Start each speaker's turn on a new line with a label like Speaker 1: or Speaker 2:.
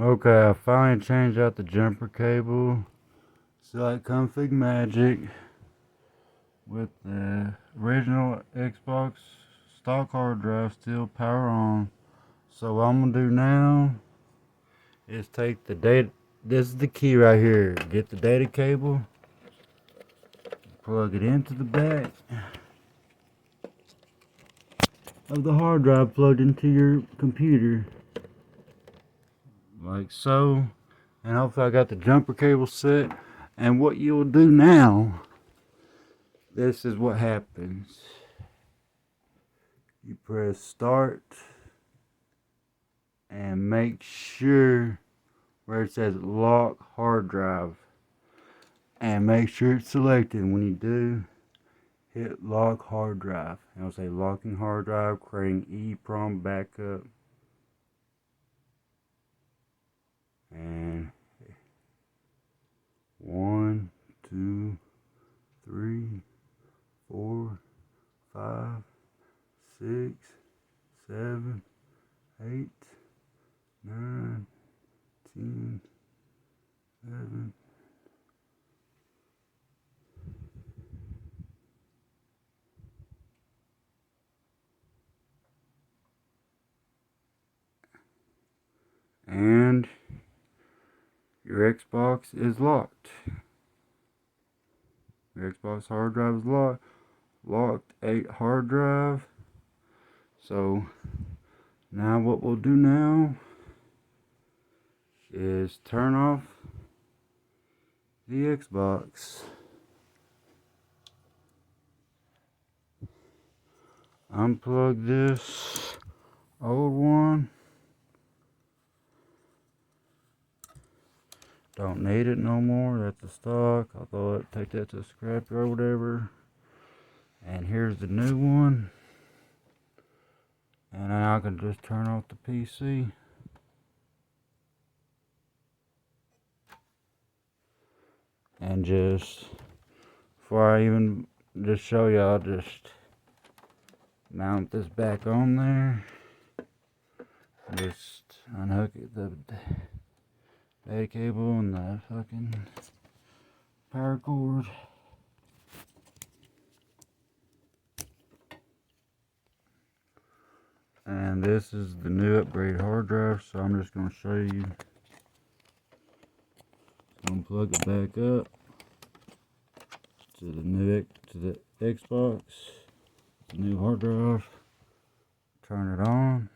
Speaker 1: Okay, I finally changed out the jumper cable. It's like config magic with the original Xbox stock hard drive still power on. So what I'm gonna do now is take the data. This is the key right here. Get the data cable, plug it into the back of the hard drive plugged into your computer, like so. And hopefully I got the jumper cable set. And what you'll do now, this is what happens. You press start and make sure where it says lock hard drive, and make sure it's selected. When you do, hit lock hard drive. And it'll say locking hard drive, creating EEPROM backup. And 1, 2, 3, 4, 5, 6, 7, 8, 9, 10, 11. And your Xbox is locked. Your Xbox hard drive is locked. Locked 8 hard drive. So now what we'll do now is turn off the Xbox. Unplug this old one. Don't need it no more. That's a stock. I'll throw it, take that to the scrapper or whatever. And here's the new one. And now I can just turn off the PC. And just, before I even just show you, I'll just mount this back on there. Just unhook it, the data cable and the fucking power cord. And this is the new upgrade hard drive, so I'm just going to show you. I'm going to plug it back up to the Xbox, the new hard drive. Turn it on.